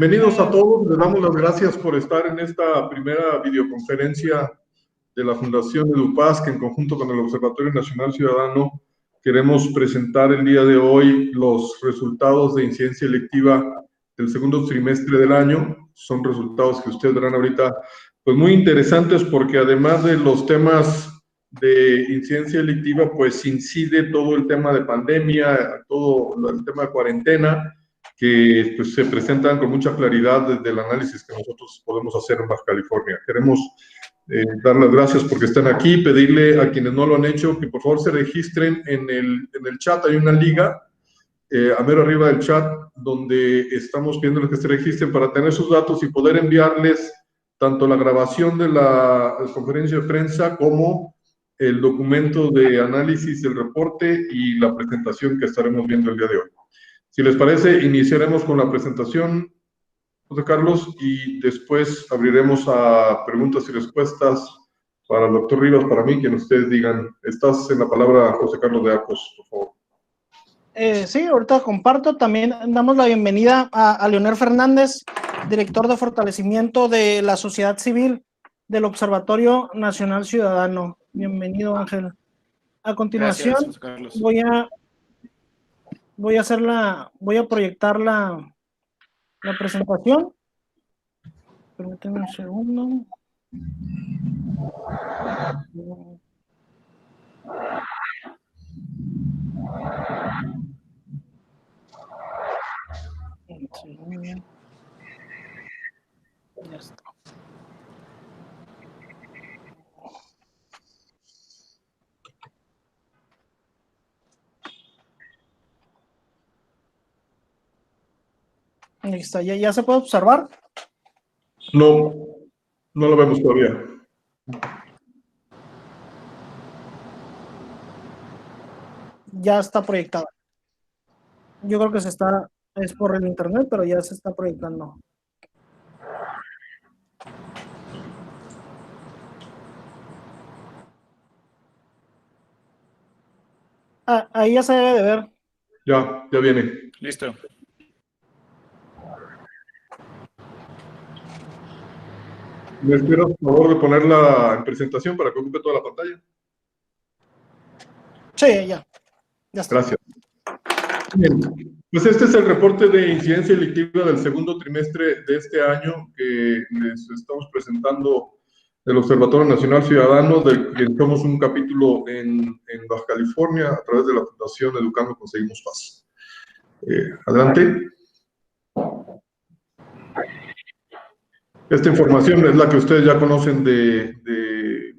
Bienvenidos a todos, les damos las gracias por estar en esta primera videoconferencia de la Fundación EduPaz, que en conjunto con el Observatorio Nacional Ciudadano queremos presentar el día de hoy los resultados de incidencia electiva del segundo trimestre del año. Son resultados que ustedes verán ahorita, pues muy interesantes, porque además de los temas de incidencia electiva, pues incide todo el tema de pandemia, todo el tema de cuarentena, que pues, se presentan con mucha claridad desde el análisis que nosotros podemos hacer en Baja California. Queremos dar las gracias porque están aquí, pedirle a quienes no lo han hecho que por favor se registren en el chat. Hay una liga a mero arriba del chat donde estamos pidiéndoles que se registren para tener sus datos y poder enviarles tanto la grabación de la conferencia de prensa como el documento de análisis del reporte y la presentación que estaremos viendo el día de hoy. Si les parece, iniciaremos con la presentación, José Carlos, y después abriremos a preguntas y respuestas para el doctor Rivas, para mí, quien ustedes digan. Estás en la palabra, José Carlos de Arcos, por favor. Sí, ahorita comparto. También damos la bienvenida a Leonel Fernández, director de fortalecimiento de la sociedad civil del Observatorio Nacional Ciudadano. Bienvenido, Ángel. A continuación, gracias, voy a proyectar la presentación. Permítanme un segundo. Sí, muy bien. Ya está. Ahí está, ¿ya se puede observar? No lo vemos todavía. Ya está proyectada. Yo creo que es por el internet, pero ya se está proyectando. Ahí ya se debe de ver. Ya viene. Listo. ¿Me esperas, por favor, de ponerla en presentación para que ocupe toda la pantalla? Sí, ya está. Gracias. Bien, pues este es el reporte de incidencia delictiva del segundo trimestre de este año que les estamos presentando del Observatorio Nacional Ciudadano, del que somos un capítulo en Baja California a través de la Fundación Educando Conseguimos Paz. Adelante. Esta información es la que ustedes ya conocen de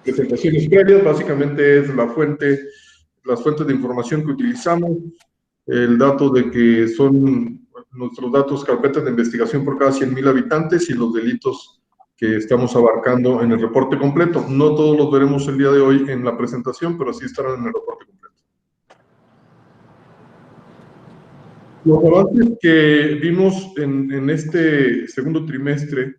presentaciones previas. Básicamente es las fuentes de información que utilizamos, el dato de que son nuestros datos carpetas de investigación por cada 100,000 habitantes y los delitos que estamos abarcando en el reporte completo. No todos los veremos el día de hoy en la presentación, pero sí estarán en el reporte completo. Los avances que vimos en este segundo trimestre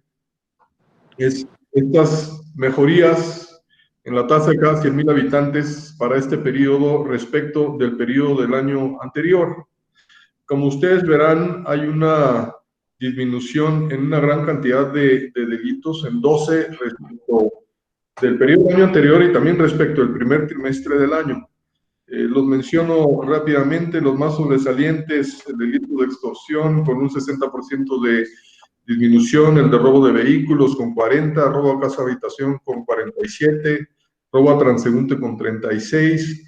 es estas mejorías en la tasa de cada 100,000 habitantes para este periodo respecto del periodo del año anterior. Como ustedes verán, hay una disminución en una gran cantidad de delitos, en 12 respecto del periodo del año anterior y también respecto del primer trimestre del año. Los menciono rápidamente, los más sobresalientes: el delito de extorsión con un 60% de disminución, el de robo de vehículos con 40, robo a casa habitación con 47, robo a transeúnte con 36,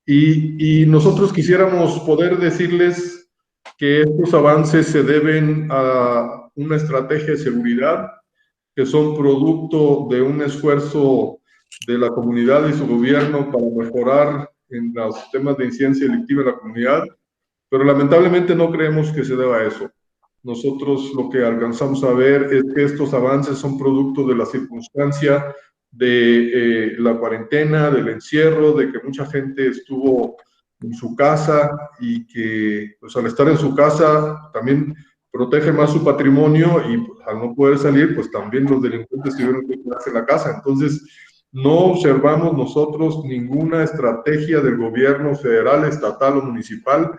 y nosotros quisiéramos poder decirles que estos avances se deben a una estrategia de seguridad, que son producto de un esfuerzo de la comunidad y su gobierno para mejorar en los temas de incidencia delictiva en la comunidad, pero lamentablemente no creemos que se deba a eso. Nosotros lo que alcanzamos a ver es que estos avances son producto de la circunstancia de la cuarentena, del encierro, de que mucha gente estuvo en su casa y que pues, al estar en su casa también protege más su patrimonio y pues, al no poder salir, pues también los delincuentes tuvieron que quedarse en la casa. Entonces, no observamos nosotros ninguna estrategia del gobierno federal, estatal o municipal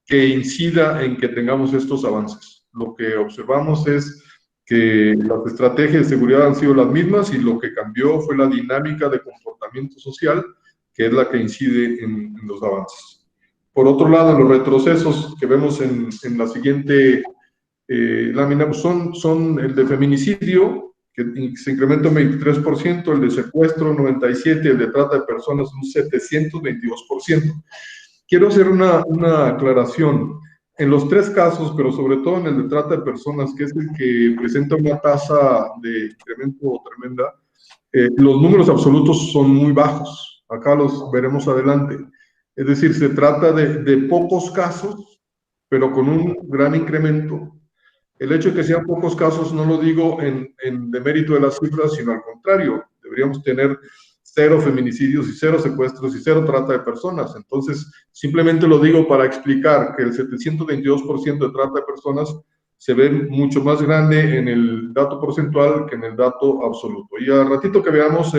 que incida en que tengamos estos avances. lo que observamos es que las estrategias de seguridad han sido las mismas y lo que cambió fue la dinámica de comportamiento social, que es la que incide en los avances. Por otro lado, los retrocesos que vemos en la siguiente lámina pues son el de feminicidio, que se incrementa un 23%, el de secuestro 97%, el de trata de personas un 722%. Quiero hacer una aclaración. En los tres casos, pero sobre todo en el de trata de personas, que es el que presenta una tasa de incremento tremenda, los números absolutos son muy bajos. Acá los veremos adelante. Es decir, se trata de pocos casos, pero con un gran incremento. El hecho de que sean pocos casos no lo digo en demérito de las cifras, sino al contrario. Deberíamos tener 0 feminicidios y 0 secuestros y 0 trata de personas. Entonces, simplemente lo digo para explicar que el 722% de trata de personas se ve mucho más grande en el dato porcentual que en el dato absoluto. Y al ratito que veamos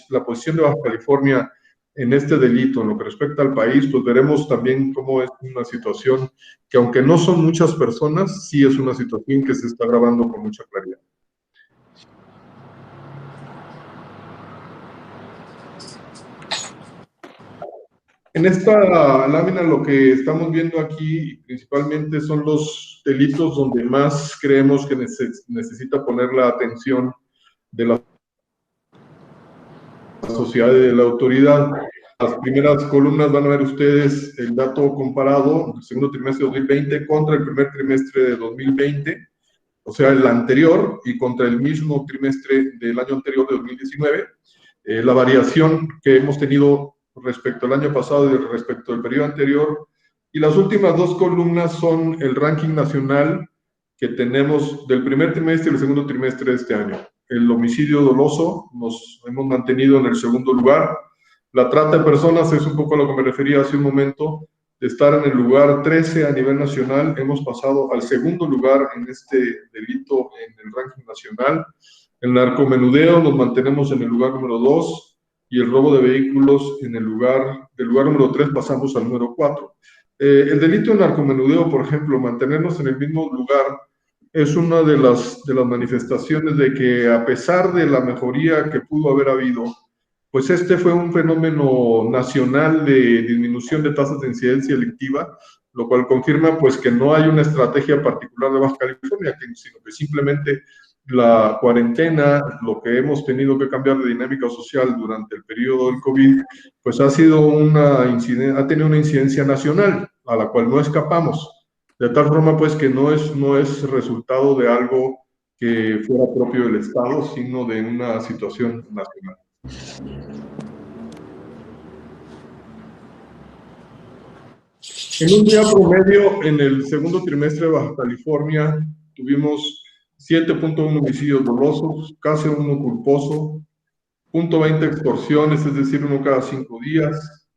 la posición de Baja California en este delito, en lo que respecta al país, pues veremos también cómo es una situación que, aunque no son muchas personas, sí es una situación que se está agravando con mucha claridad. En esta lámina lo que estamos viendo aquí principalmente son los delitos donde más creemos que necesita poner la atención de la sociedad y de la autoridad. Las primeras columnas van a ver ustedes el dato comparado del segundo trimestre de 2020 contra el primer trimestre de 2020, o sea, el anterior, y contra el mismo trimestre del año anterior de 2019. La variación que hemos tenido respecto al año pasado y respecto al periodo anterior. Y las últimas dos columnas son el ranking nacional que tenemos del primer trimestre y el segundo trimestre de este año. El homicidio doloso nos hemos mantenido en el segundo lugar. La trata de personas es un poco a lo que me refería hace un momento. De estar en el lugar 13 a nivel nacional, hemos pasado al segundo lugar en este delito en el ranking nacional. El narcomenudeo nos mantenemos en el lugar número 2 y el robo de vehículos del lugar número 3 pasamos al número 4. El delito de narcomenudeo, por ejemplo, mantenernos en el mismo lugar es una de las manifestaciones de que, a pesar de la mejoría que pudo haber habido, pues este fue un fenómeno nacional de disminución de tasas de incidencia delictiva, lo cual confirma pues que no hay una estrategia particular de Baja California, sino que simplemente la cuarentena, lo que hemos tenido que cambiar de dinámica social durante el periodo del COVID, pues ha tenido una incidencia nacional a la cual no escapamos, de tal forma pues que no es resultado de algo que fuera propio del Estado, sino de una situación nacional. En un día promedio, en el segundo trimestre de Baja California, tuvimos 7.1 homicidios dolosos, casi uno culposo, 0.20 extorsiones, es decir, uno cada 5 días,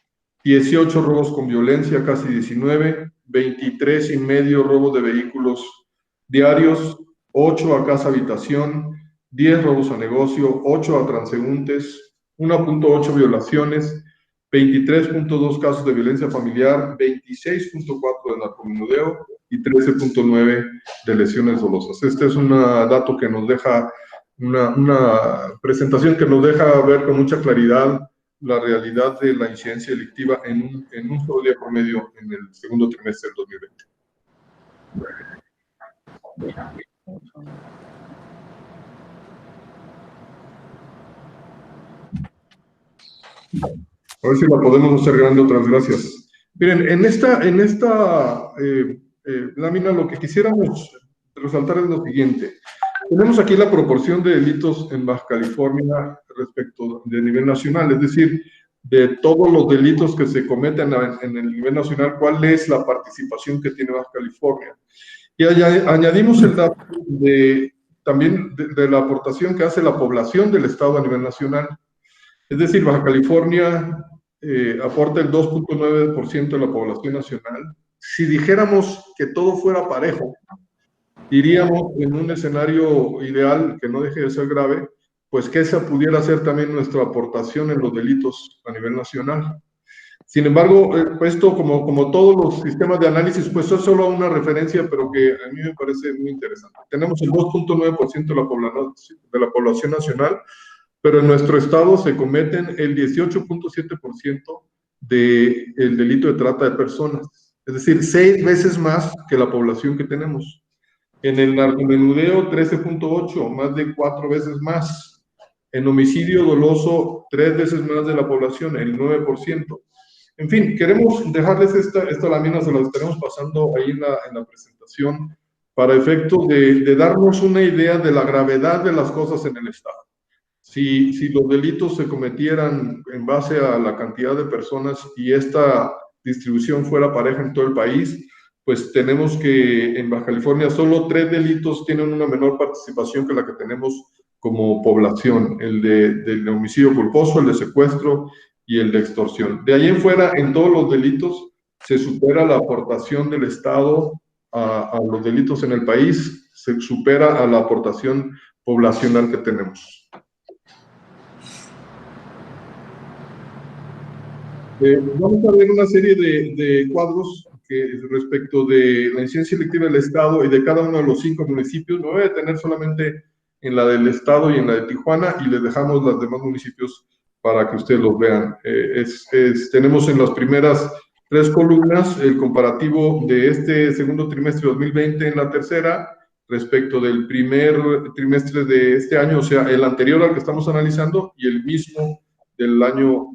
18 robos con violencia, casi 19, 23 y medio robos de vehículos diarios, 8 a casa habitación, 10 robos a negocio, 8 a transeúntes, 1.8 violaciones, 23.2 casos de violencia familiar, 26.4 de narcomenudeo y 13.9 de lesiones dolosas. Este es un dato que nos deja, una presentación que nos deja ver con mucha claridad la realidad de la incidencia delictiva en un solo día promedio en el segundo trimestre del 2020. A ver si la podemos hacer grande, otras gracias. Miren, en esta lámina lo que quisiéramos resaltar es lo siguiente. Tenemos aquí la proporción de delitos en Baja California respecto de nivel nacional, es decir, de todos los delitos que se cometen en el nivel nacional, cuál es la participación que tiene Baja California. Y añadimos el dato también de la aportación que hace la población del Estado a nivel nacional. Es decir, Baja California aporta el 2.9% de la población nacional. Si dijéramos que todo fuera parejo, diríamos, en un escenario ideal que no deje de ser grave, pues que esa pudiera ser también nuestra aportación en los delitos a nivel nacional. Sin embargo, esto, como todos los sistemas de análisis, pues es solo una referencia, pero que a mí me parece muy interesante. Tenemos el 2.9% de la población nacional, pero en nuestro estado se cometen el 18.7% del delito de trata de personas. Es decir, 6 veces más que la población que tenemos. En el narcomenudeo, 13.8, más de 4 veces más. En homicidio doloso, 3 veces más de la población, el 9%. En fin, queremos dejarles esta lámina, se la estaremos pasando ahí en la presentación, para efecto de darnos una idea de la gravedad de las cosas en el Estado. Si los delitos se cometieran en base a la cantidad de personas y esta distribución fuera pareja en todo el país, pues tenemos que en Baja California solo 3 delitos tienen una menor participación que la que tenemos como población, el del homicidio culposo, el de secuestro y el de extorsión. De ahí en fuera, en todos los delitos, se supera la aportación del Estado a los delitos en el país, se supera a la aportación poblacional que tenemos. Vamos a ver una serie de cuadros respecto de la incidencia delictiva del Estado y de cada uno de los 5 municipios. Me voy a detener solamente en la del Estado y en la de Tijuana, y les dejamos los demás municipios para que ustedes los vean. Tenemos en las primeras 3 columnas el comparativo de este segundo trimestre de 2020 en la tercera, respecto del primer trimestre de este año, o sea, el anterior al que estamos analizando, y el mismo del año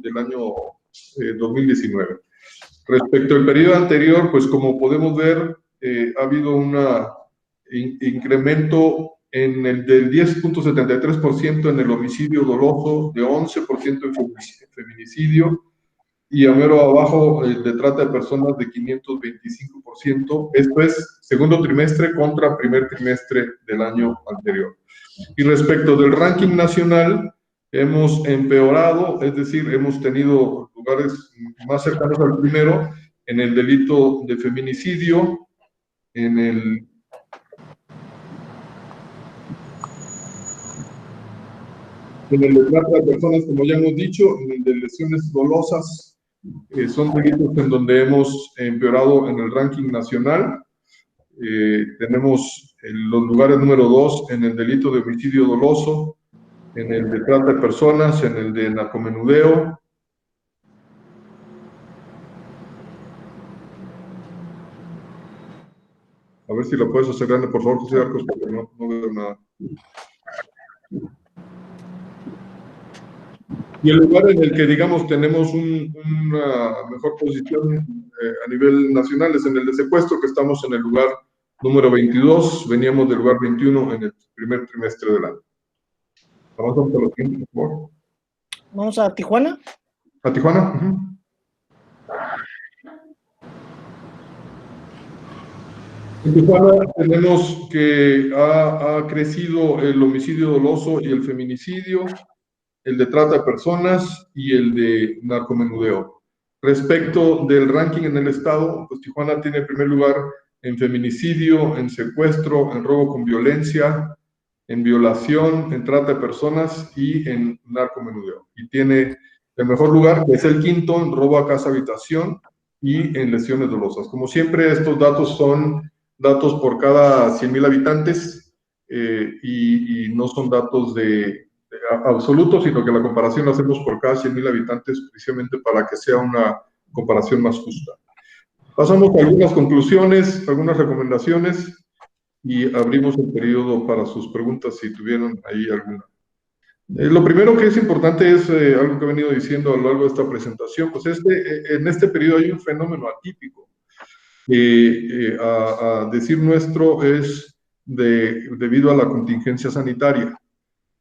2019. Respecto al periodo anterior, pues como podemos ver, ha habido un incremento en el del 10.73% en el homicidio doloso, de 11% en feminicidio, y a mero abajo de trata de personas de 525%. Esto es segundo trimestre contra primer trimestre del año anterior. Y respecto del ranking nacional, hemos empeorado, es decir, hemos tenido lugares más cercanos al primero en el delito de feminicidio, en el de trata de personas, como ya hemos dicho, en el de lesiones dolosas. Son delitos en donde hemos empeorado en el ranking nacional. Tenemos los lugares número 2 en el delito de homicidio doloso, en el de trata de personas, en el de narcomenudeo. A ver si lo puedes hacer grande, por favor, José Arcos, porque no veo nada. Y el lugar en el que, digamos, tenemos una mejor posición a nivel nacional es en el de secuestro, que estamos en el lugar número 22, veníamos del lugar 21 en el primer trimestre del año. Vamos a los siguientes, por favor. Vamos a Tijuana. ¿A Tijuana? En Tijuana tenemos que ha crecido el homicidio doloso y el feminicidio, el de trata de personas y el de narcomenudeo. Respecto del ranking en el estado, pues Tijuana tiene el primer lugar en feminicidio, en secuestro, en robo con violencia, en violación, en trata de personas y en narcomenudeo. Y tiene el mejor lugar, que es el quinto, en robo a casa habitación y en lesiones dolosas. Como siempre, estos datos son datos por cada 100,000 habitantes y no son datos absolutos, sino que la comparación la hacemos por cada 100,000 habitantes precisamente para que sea una comparación más justa. Pasamos a algunas conclusiones, algunas recomendaciones y abrimos el periodo para sus preguntas si tuvieron ahí alguna. Lo primero que es importante es algo que he venido diciendo a lo largo de esta presentación, pues en este periodo hay un fenómeno atípico. A decir nuestro es debido a la contingencia sanitaria.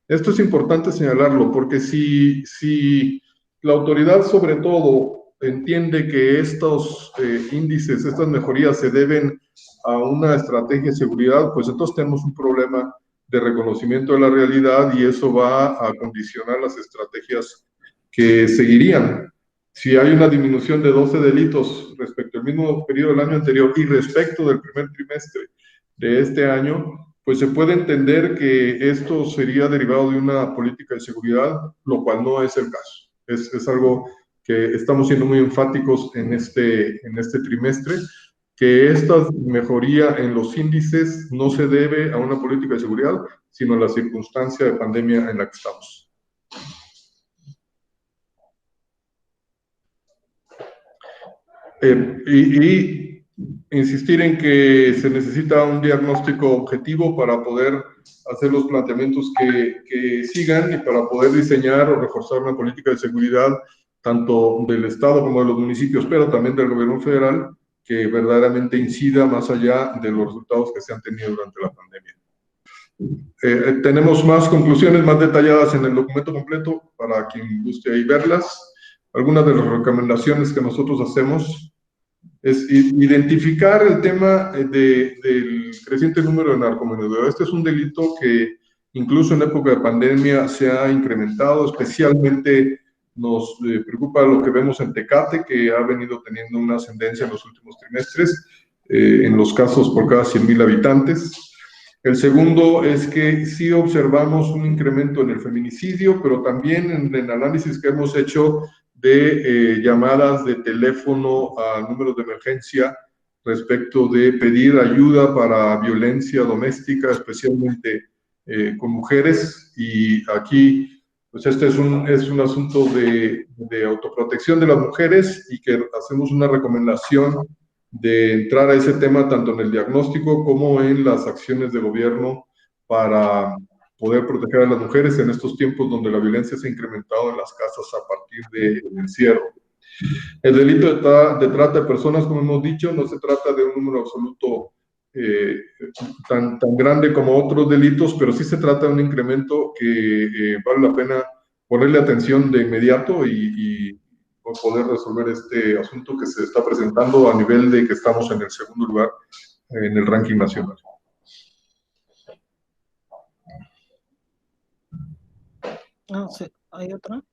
Esto es importante señalarlo porque si la autoridad sobre todo entiende que estos índices, estas mejorías se deben a una estrategia de seguridad, pues entonces tenemos un problema de reconocimiento de la realidad y eso va a condicionar las estrategias que seguirían. Si hay una disminución de 12 delitos respecto al mismo periodo del año anterior y respecto del primer trimestre de este año, pues se puede entender que esto sería derivado de una política de seguridad, lo cual no es el caso. Es algo que estamos siendo muy enfáticos en este trimestre, que esta mejoría en los índices no se debe a una política de seguridad, sino a la circunstancia de pandemia en la que estamos. Y insistir en que se necesita un diagnóstico objetivo para poder hacer los planteamientos que sigan y para poder diseñar o reforzar una política de seguridad tanto del Estado como de los municipios, pero también del gobierno federal, que verdaderamente incida más allá de los resultados que se han tenido durante la pandemia. Tenemos más conclusiones más detalladas en el documento completo para quien guste ahí verlas. Algunas de las recomendaciones que nosotros hacemos es identificar el tema del creciente número de narcomenudeo. Este es un delito que incluso en época de pandemia se ha incrementado, especialmente nos preocupa lo que vemos en Tecate, que ha venido teniendo una ascendencia en los últimos trimestres, en los casos por cada 100,000 habitantes. El segundo es que sí observamos un incremento en el feminicidio, pero también en el análisis que hemos hecho de llamadas de teléfono a números de emergencia respecto de pedir ayuda para violencia doméstica, especialmente con mujeres. Y aquí, pues este es un asunto de autoprotección de las mujeres y que hacemos una recomendación de entrar a ese tema tanto en el diagnóstico como en las acciones de gobierno para poder proteger a las mujeres en estos tiempos donde la violencia se ha incrementado en las casas a partir del encierro. El delito de trata de personas, como hemos dicho, no se trata de un número absoluto tan grande como otros delitos, pero sí se trata de un incremento que vale la pena ponerle atención de inmediato y poder resolver este asunto que se está presentando a nivel de que estamos en el segundo lugar en el ranking nacional. No, sí. ¿Hay otra?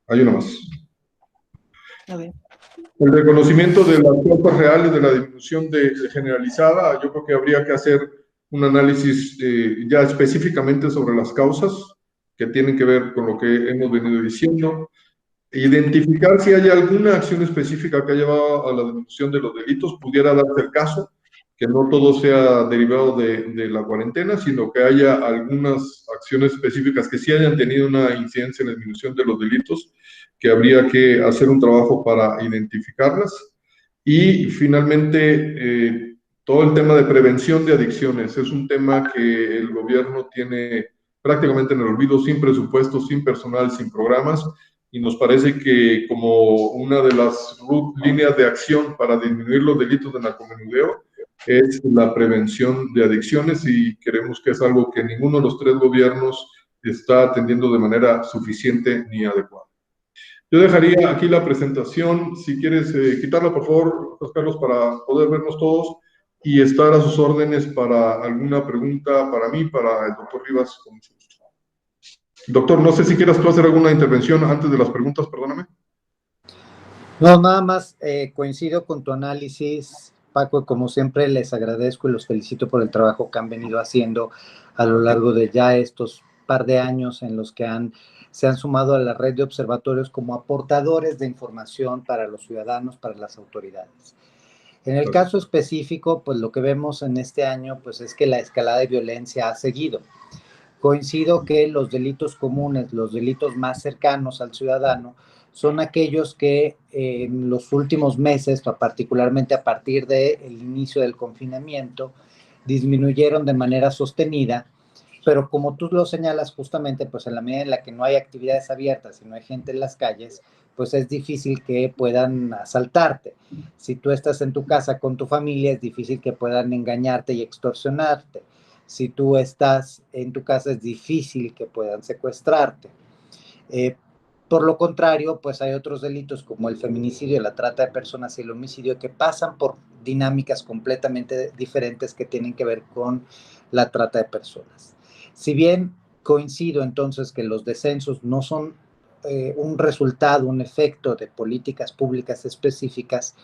Hay una más. Okay. El reconocimiento de las causas reales de la disminución generalizada, yo creo que habría que hacer un análisis ya específicamente sobre las causas que tienen que ver con lo que hemos venido diciendo, identificar si hay alguna acción específica que ha llevado a la disminución de los delitos, pudiera darse el caso, que no todo sea derivado de la cuarentena, sino que haya algunas acciones específicas que sí hayan tenido una incidencia en la disminución de los delitos, que habría que hacer un trabajo para identificarlas. Y finalmente, todo el tema de prevención de adicciones es un tema que el gobierno tiene prácticamente en el olvido, sin presupuesto, sin personal, sin programas, y nos parece que como una de las líneas de acción para disminuir los delitos de narcomenudeo es la prevención de adicciones, y creemos que es algo que ninguno de los tres gobiernos está atendiendo de manera suficiente ni adecuada. Yo dejaría aquí la presentación, si quieres quitarla por favor, José Carlos, para poder vernos todos y estar a sus órdenes para alguna pregunta para mí, para el doctor Rivas, con mucho gusto. Doctor, no sé si quieras tú hacer alguna intervención antes de las preguntas, perdóname. No, nada más coincido con tu análisis, Paco, y como siempre les agradezco y los felicito por el trabajo que han venido haciendo a lo largo de ya estos par de años en los que se han sumado a la red de observatorios como aportadores de información para los ciudadanos, para las autoridades. En el caso específico, pues lo que vemos en este año, pues es que la escalada de violencia ha seguido. Coincido que los delitos comunes, los delitos más cercanos al ciudadano, son aquellos que en los últimos meses, particularmente a partir del inicio del confinamiento, disminuyeron de manera sostenida, pero como tú lo señalas justamente, pues en la medida en la que no hay actividades abiertas y no hay gente en las calles, pues es difícil que puedan asaltarte. Si tú estás en tu casa con tu familia, es difícil que puedan engañarte y extorsionarte. Si tú estás en tu casa, es difícil que puedan secuestrarte. Por lo contrario, pues hay otros delitos como el feminicidio, la trata de personas y el homicidio que pasan por dinámicas completamente diferentes que tienen que ver con la trata de personas. Si bien coincido entonces que los descensos no son un resultado, un efecto de políticas públicas específicas,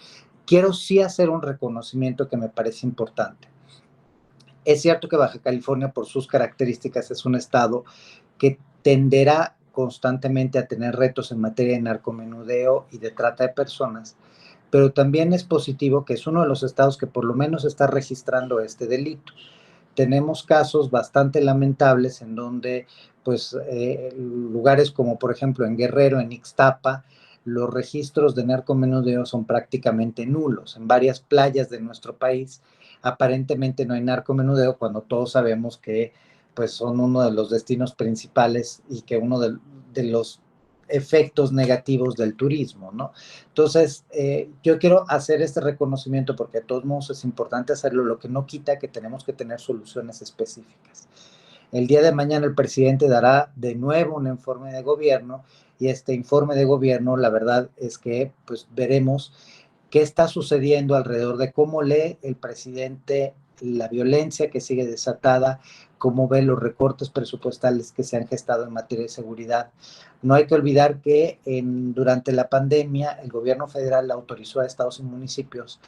quiero sí hacer un reconocimiento que me parece importante. Es cierto que Baja California, por sus características, es un estado que tenderá constantemente a tener retos en materia de narcomenudeo y de trata de personas, pero también es positivo que es uno de los estados que por lo menos está registrando este delito. Tenemos casos bastante lamentables en donde, pues, lugares como por ejemplo en Guerrero, en Ixtapa, los registros de narcomenudeo son prácticamente nulos. En varias playas de nuestro país aparentemente no hay narcomenudeo cuando todos sabemos que pues son uno de los destinos principales y que uno de los efectos negativos del turismo, ¿no? Entonces, yo quiero hacer este reconocimiento porque de todos modos es importante hacerlo, lo que no quita que tenemos que tener soluciones específicas. El día de mañana el presidente dará de nuevo un informe de gobierno y este informe de gobierno, la verdad es que pues veremos qué está sucediendo alrededor de cómo lee el presidente la violencia que sigue desatada, cómo ve los recortes presupuestales que se han gestado en materia de seguridad. No hay que olvidar que durante la pandemia el gobierno federal autorizó a estados y municipios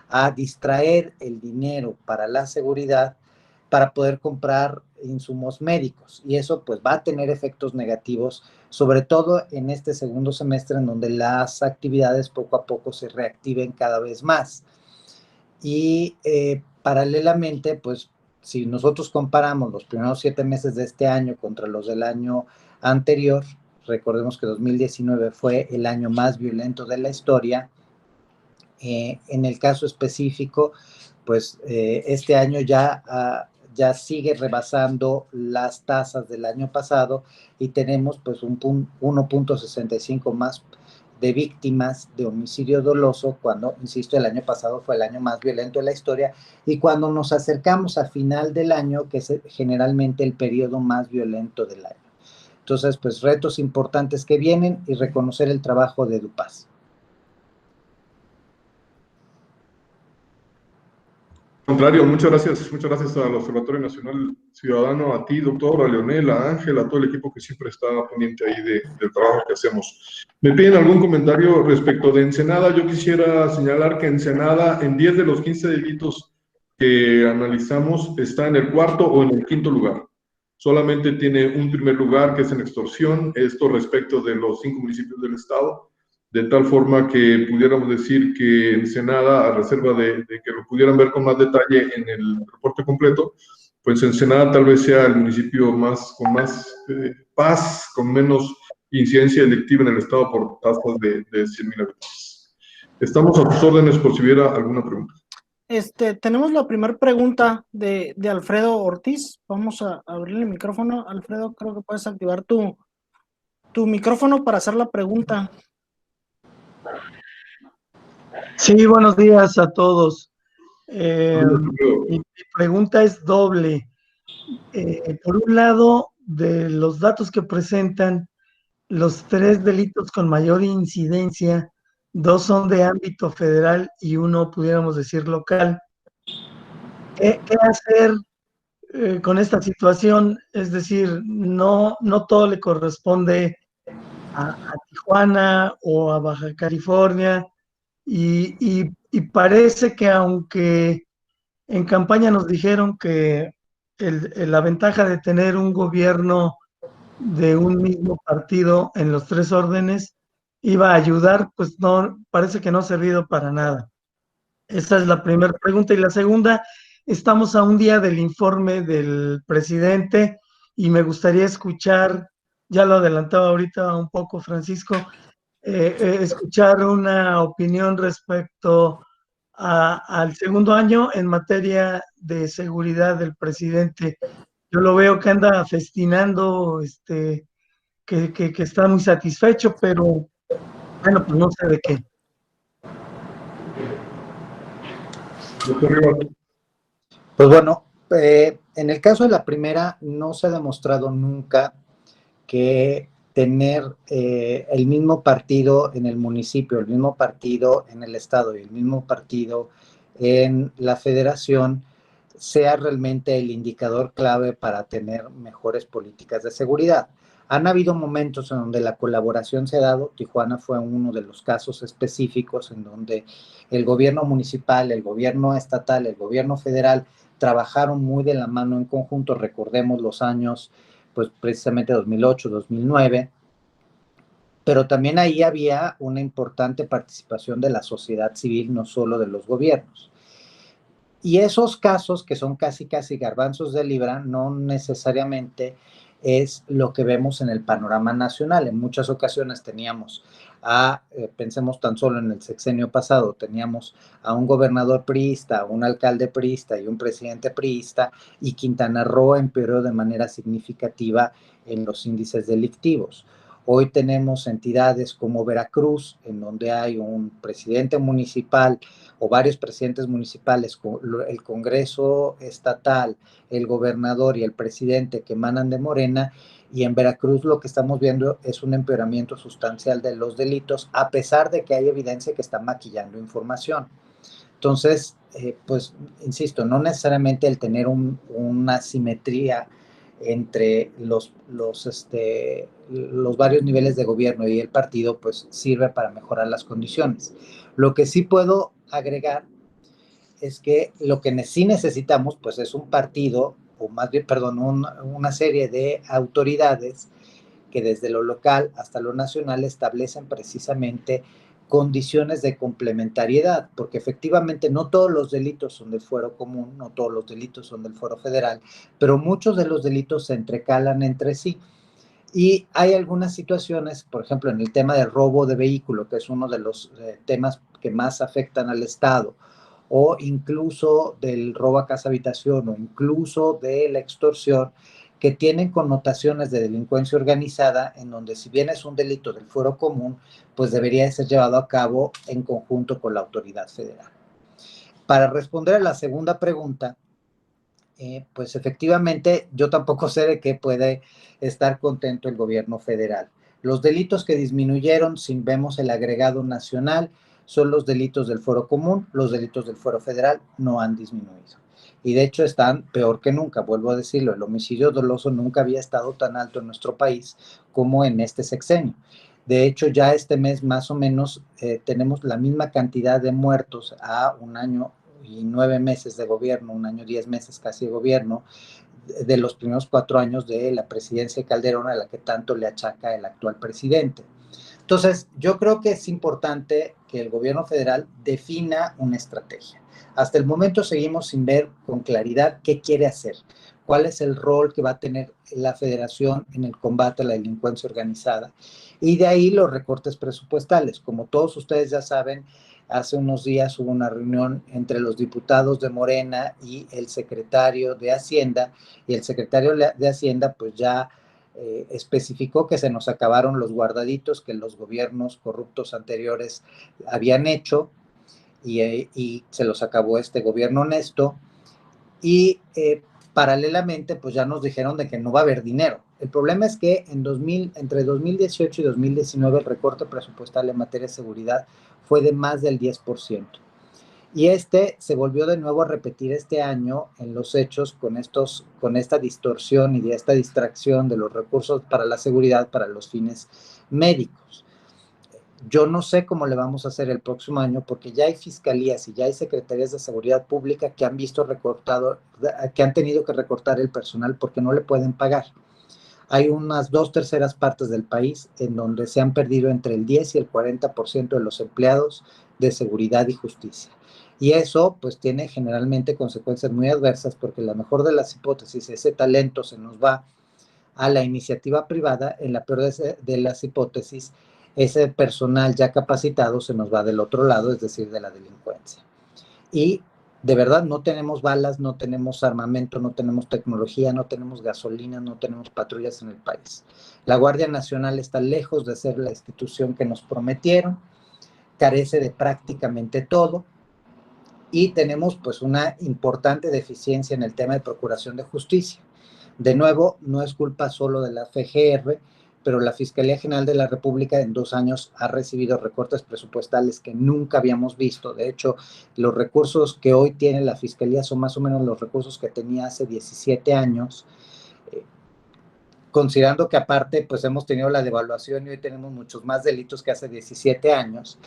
a distraer el dinero para la seguridad para poder comprar insumos médicos y eso pues va a tener efectos negativos, sobre todo en este segundo semestre en donde las actividades poco a poco se reactiven cada vez más. Y paralelamente, pues si nosotros comparamos los primeros 7 meses de este año contra los del año anterior, recordemos que 2019 fue el año más violento de la historia. En el caso específico, pues este año ya sigue rebasando las tasas del año pasado y tenemos pues un 1.65 más de víctimas de homicidio doloso cuando, insisto, el año pasado fue el año más violento de la historia y cuando nos acercamos a final del año, que es generalmente el periodo más violento del año. Entonces, pues retos importantes que vienen y reconocer el trabajo de EDUPAS. Contrario, muchas gracias al Observatorio Nacional Ciudadano, a ti, doctor, a Leonel, a Ángel, a todo el equipo que siempre está pendiente ahí del trabajo que hacemos. Me piden algún comentario respecto de Ensenada. Yo quisiera señalar que Ensenada, en 10 de los 15 delitos que analizamos, está en el 4º o en el 5º lugar. Solamente tiene un primer lugar, que es en extorsión, esto respecto de los 5 municipios del estado, de tal forma que pudiéramos decir que Ensenada, a reserva de que lo pudieran ver con más detalle en el reporte completo, pues Ensenada tal vez sea el municipio con más paz, con menos incidencia delictiva en el estado por tasas de 100,000 habitantes. Estamos a sus órdenes por si hubiera alguna pregunta. Tenemos la primera pregunta de Alfredo Ortiz. Vamos a abrirle el micrófono. Alfredo, creo que puedes activar tu micrófono para hacer la pregunta. Sí, buenos días a todos. Mi pregunta es doble. Por un lado, de los datos que presentan, los 3 delitos con mayor incidencia, 2 son de ámbito federal y 1, pudiéramos decir, local. ¿Qué hacer con esta situación? Es decir, no todo le corresponde a Tijuana o a Baja California, y parece que aunque en campaña nos dijeron que la ventaja de tener un gobierno de un mismo partido en los 3 órdenes iba a ayudar, pues no, parece que no ha servido para nada. Esa es la primera pregunta. Y la segunda, estamos a un día del informe del presidente y me gustaría escuchar, ya lo adelantaba ahorita un poco Francisco, escuchar una opinión respecto al segundo año en materia de seguridad del presidente. Yo lo veo que anda festinando, que está muy satisfecho, pero bueno, pues no sé de qué. Pues bueno, en el caso de la primera, no se ha demostrado nunca que tener el mismo partido en el municipio, el mismo partido en el estado y el mismo partido en la federación sea realmente el indicador clave para tener mejores políticas de seguridad. Han habido momentos en donde la colaboración se ha dado. Tijuana fue uno de los casos específicos en donde el gobierno municipal, el gobierno estatal, el gobierno federal trabajaron muy de la mano en conjunto. Recordemos los años, pues precisamente 2008, 2009, pero también ahí había una importante participación de la sociedad civil, no solo de los gobiernos. Y esos casos que son casi garbanzos de libra, no necesariamente es lo que vemos en el panorama nacional. En muchas ocasiones teníamos pensemos tan solo en el sexenio pasado, teníamos a un gobernador priista, un alcalde priista y un presidente priista, y Quintana Roo empeoró de manera significativa en los índices delictivos. Hoy tenemos entidades como Veracruz, en donde hay un presidente municipal o varios presidentes municipales, el Congreso estatal, el gobernador y el presidente que emanan de Morena, y en Veracruz lo que estamos viendo es un empeoramiento sustancial de los delitos, a pesar de que hay evidencia que está maquillando información. Entonces, pues, insisto, no necesariamente el tener una simetría entre los varios niveles de gobierno y el partido, pues sirve para mejorar las condiciones. Lo que sí puedo agregar es que lo que sí necesitamos, pues es un partido, o más bien, perdón, una serie de autoridades que desde lo local hasta lo nacional establecen precisamente condiciones de complementariedad, porque efectivamente no todos los delitos son del fuero común, no todos los delitos son del fuero federal, pero muchos de los delitos se entrecalan entre sí. Y hay algunas situaciones, por ejemplo, en el tema del robo de vehículo, que es uno de los temas que más afectan al Estado, o incluso del robo a casa habitación, o incluso de la extorsión, que tienen connotaciones de delincuencia organizada, en donde si bien es un delito del fuero común, pues debería ser llevado a cabo en conjunto con la autoridad federal. Para responder a la segunda pregunta, pues efectivamente yo tampoco sé de qué puede estar contento el gobierno federal. Los delitos que disminuyeron, si vemos el agregado nacional, son los delitos del fuero común, los delitos del fuero federal no han disminuido. Y de hecho están peor que nunca, vuelvo a decirlo, el homicidio doloso nunca había estado tan alto en nuestro país como en este sexenio. De hecho, ya este mes más o menos tenemos la misma cantidad de muertos a un año y 9 meses de gobierno, un año 10 meses casi de gobierno, de los primeros 4 años de la presidencia de Calderón, a la que tanto le achaca el actual presidente. Entonces, yo creo que es importante que el gobierno federal defina una estrategia. Hasta el momento seguimos sin ver con claridad qué quiere hacer, cuál es el rol que va a tener la federación en el combate a la delincuencia organizada. Y de ahí los recortes presupuestales. Como todos ustedes ya saben, hace unos días hubo una reunión entre los diputados de Morena y el secretario de Hacienda, y el secretario de Hacienda pues ya especificó que se nos acabaron los guardaditos que los gobiernos corruptos anteriores habían hecho, y se los acabó este gobierno honesto, y paralelamente pues ya nos dijeron de que no va a haber dinero. El problema es que entre 2018 y 2019 el recorte presupuestal en materia de seguridad fue de más del 10%. Y se volvió de nuevo a repetir este año en los hechos con esta distorsión y de esta distracción de los recursos para la seguridad para los fines médicos. Yo no sé cómo le vamos a hacer el próximo año, porque ya hay fiscalías y ya hay secretarías de seguridad pública que han visto recortado, que han tenido que recortar el personal porque no le pueden pagar. Hay unas 2/3 partes del país en donde se han perdido entre el 10 y el 40% de los empleados de seguridad y justicia. Y eso pues tiene generalmente consecuencias muy adversas, porque la mejor de las hipótesis, ese talento se nos va a la iniciativa privada, en la peor de las hipótesis, ese personal ya capacitado se nos va del otro lado, es decir, de la delincuencia. Y de verdad no tenemos balas, no tenemos armamento, no tenemos tecnología, no tenemos gasolina, no tenemos patrullas en el país. La Guardia Nacional está lejos de ser la institución que nos prometieron, carece de prácticamente todo, y tenemos pues una importante deficiencia en el tema de procuración de justicia. De nuevo, no es culpa solo de la FGR, pero la Fiscalía General de la República en 2 años ha recibido recortes presupuestales que nunca habíamos visto. De hecho, los recursos que hoy tiene la Fiscalía son más o menos los recursos que tenía hace 17 años, considerando que aparte pues hemos tenido la devaluación y hoy tenemos muchos más delitos que hace 17 años.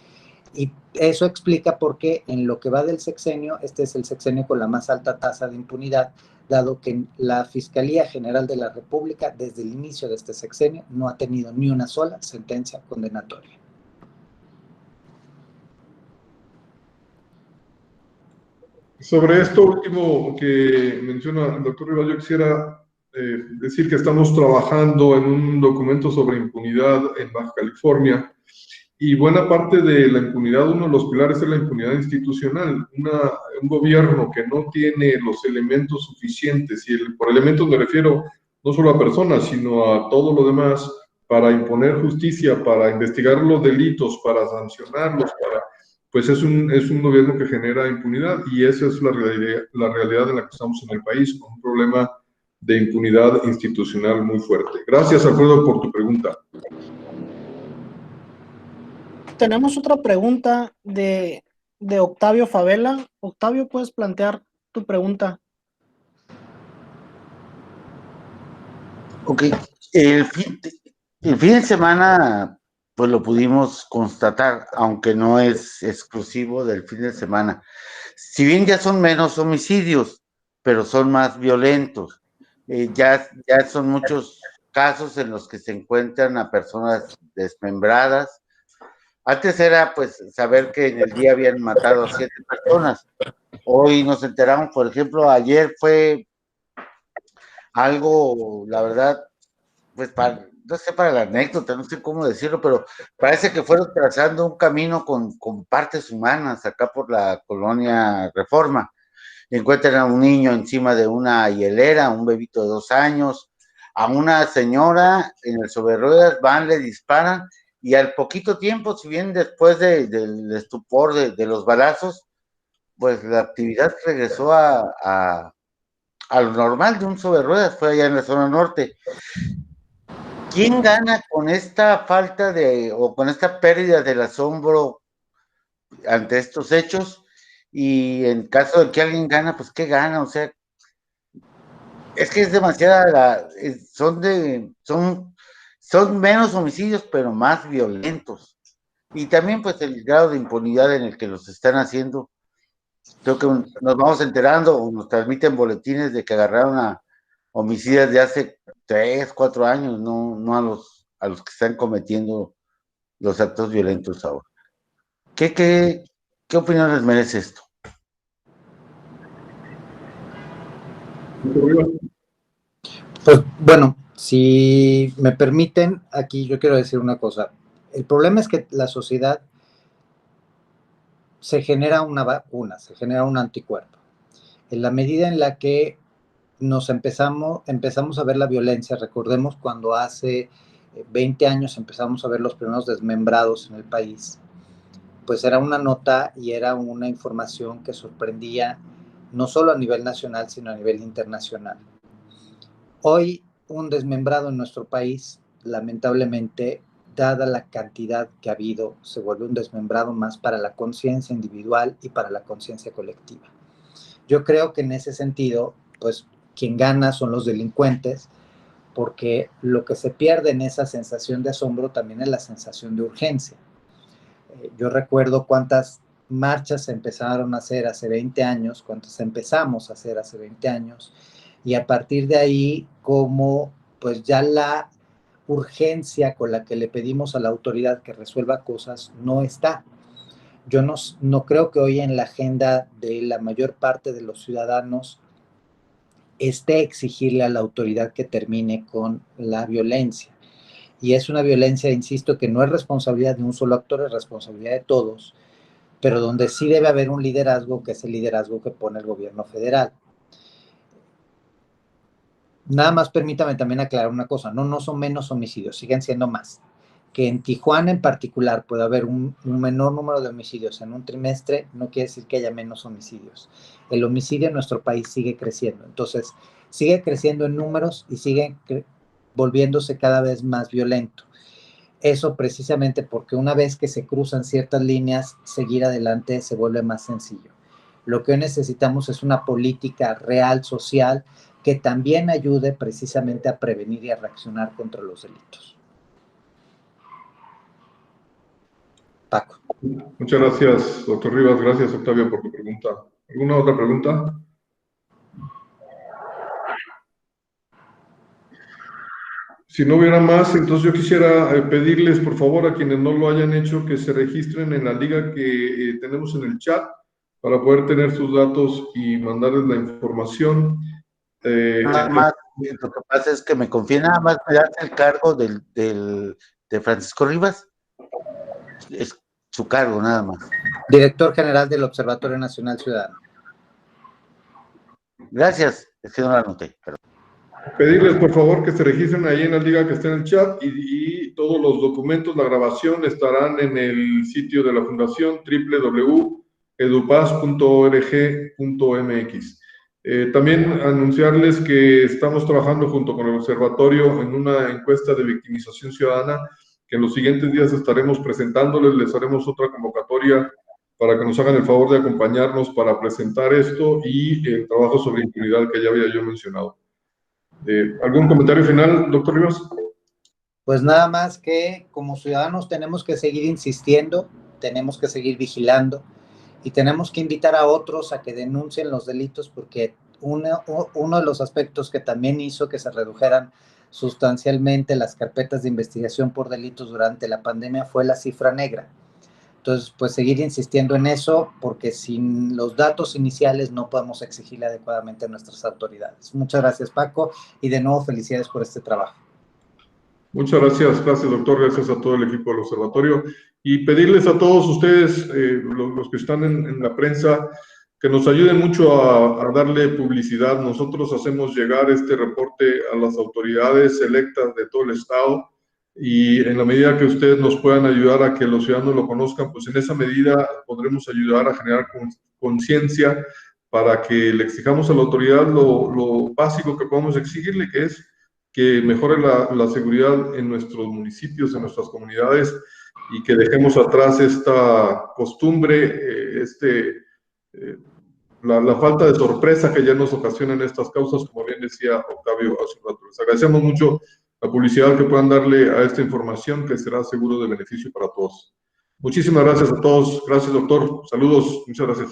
Y eso explica por qué en lo que va del sexenio, este es el sexenio con la más alta tasa de impunidad, dado que la Fiscalía General de la República, desde el inicio de este sexenio, no ha tenido ni una sola sentencia condenatoria. Sobre esto último que menciona el doctor Rivas, yo quisiera decir que estamos trabajando en un documento sobre impunidad en Baja California, y buena parte de la impunidad, uno de los pilares es la impunidad institucional. Un gobierno que no tiene los elementos suficientes, y por elementos me refiero no solo a personas, sino a todo lo demás, para imponer justicia, para investigar los delitos, para sancionarlos, pues es un gobierno que genera impunidad, y esa es la realidad en la que estamos en el país, con un problema de impunidad institucional muy fuerte. Gracias, Alfredo, por tu pregunta. Tenemos otra pregunta de Octavio Favela. Octavio, ¿puedes plantear tu pregunta? Ok, el fin de semana, pues lo pudimos constatar, aunque no es exclusivo del fin de semana. Si bien ya son menos homicidios, pero son más violentos. Ya son muchos casos en los que se encuentran a personas desmembradas. Antes era pues saber que en el día habían matado a 7 personas. Hoy nos enteramos, por ejemplo, ayer fue algo, la verdad, pues no sé, para la anécdota, no sé cómo decirlo, pero parece que fueron trazando un camino con partes humanas acá por la colonia Reforma. Encuentran a un niño encima de una hielera, un bebito de 2 años, a una señora en el sobre ruedas, van, le disparan, y al poquito tiempo, si bien después del estupor de los balazos, pues la actividad regresó a lo normal de un sobre ruedas, fue allá en la zona norte. ¿Quién gana con esta falta o con esta pérdida del asombro ante estos hechos? Y en caso de que alguien gana, pues ¿qué gana? O sea, es que es demasiada, son menos homicidios, pero más violentos. Y también pues el grado de impunidad en el que los están haciendo. Creo que nos vamos enterando o nos transmiten boletines de que agarraron a homicidas de hace 3, 4 años, no a los que están cometiendo los actos violentos ahora. ¿Qué opinión les merece esto? Pues bueno, si me permiten, aquí yo quiero decir una cosa. El problema es que la sociedad se genera una vacuna, se genera un anticuerpo. En la medida en la que empezamos a ver la violencia, recordemos cuando hace 20 años empezamos a ver los primeros desmembrados en el país, pues era una nota y era una información que sorprendía no solo a nivel nacional, sino a nivel internacional. Hoy un desmembrado en nuestro país, lamentablemente, dada la cantidad que ha habido, se vuelve un desmembrado más para la conciencia individual y para la conciencia colectiva. Yo creo que en ese sentido, pues quien gana son los delincuentes, porque lo que se pierde en esa sensación de asombro también es la sensación de urgencia. Yo recuerdo cuántas marchas se empezaron a hacer hace 20 años, cuántas empezamos a hacer hace 20 años, y a partir de ahí, como pues ya la urgencia con la que le pedimos a la autoridad que resuelva cosas no está. Yo no creo que hoy en la agenda de la mayor parte de los ciudadanos esté exigirle a la autoridad que termine con la violencia. Y es una violencia, insisto, que no es responsabilidad de un solo actor, es responsabilidad de todos, pero donde sí debe haber un liderazgo, que es el liderazgo que pone el gobierno federal. Nada más permítame también aclarar una cosa, no son menos homicidios, siguen siendo más. Que en Tijuana en particular pueda haber un menor número de homicidios en un trimestre, no quiere decir que haya menos homicidios. El homicidio en nuestro país sigue creciendo, entonces sigue creciendo en números y sigue volviéndose cada vez más violento. Eso precisamente porque una vez que se cruzan ciertas líneas, seguir adelante se vuelve más sencillo. Lo que hoy necesitamos es una política real, social, que también ayude precisamente a prevenir y a reaccionar contra los delitos. Paco. Muchas gracias, doctor Rivas. Gracias, Octavio, por tu pregunta. ¿Alguna otra pregunta? Si no hubiera más, entonces yo quisiera pedirles, por favor, a quienes no lo hayan hecho, que se registren en la liga que tenemos en el chat para poder tener sus datos y mandarles la información. Nada más, lo que pasa es que me confía, nada más me das el cargo de Francisco Rivas. Es su cargo, nada más. Director General del Observatorio Nacional Ciudadano. Gracias, es que no la anoté. Perdón. Pedirles, por favor, que se registren ahí en la liga que está en el chat y todos los documentos, la grabación, estarán en el sitio de la Fundación www.edupaz.org.mx. También anunciarles que estamos trabajando junto con el observatorio en una encuesta de victimización ciudadana que en los siguientes días estaremos presentándoles, les haremos otra convocatoria para que nos hagan el favor de acompañarnos para presentar esto y el trabajo sobre impunidad que ya había yo mencionado. ¿Algún comentario final, doctor Rivas? Pues nada más que como ciudadanos tenemos que seguir insistiendo, tenemos que seguir vigilando y tenemos que invitar a otros a que denuncien los delitos, porque uno de los aspectos que también hizo que se redujeran sustancialmente las carpetas de investigación por delitos durante la pandemia fue la cifra negra. Entonces, pues seguir insistiendo en eso, porque sin los datos iniciales no podemos exigirle adecuadamente a nuestras autoridades. Muchas gracias, Paco, y de nuevo felicidades por este trabajo. Muchas gracias, doctor, gracias a todo el equipo del observatorio, y pedirles a todos ustedes, los que están en la prensa, que nos ayuden mucho a darle publicidad. Nosotros hacemos llegar este reporte a las autoridades electas de todo el estado, y en la medida que ustedes nos puedan ayudar a que los ciudadanos lo conozcan, pues en esa medida podremos ayudar a generar conciencia para que le exijamos a la autoridad lo básico que podemos exigirle, que es que mejore la seguridad en nuestros municipios, en nuestras comunidades, y que dejemos atrás esta costumbre, la falta de sorpresa que ya nos ocasiona en estas causas, como bien decía Octavio hace un rato. Les agradecemos mucho la publicidad que puedan darle a esta información, que será seguro de beneficio para todos. Muchísimas gracias a todos. Gracias, doctor. Saludos. Muchas gracias.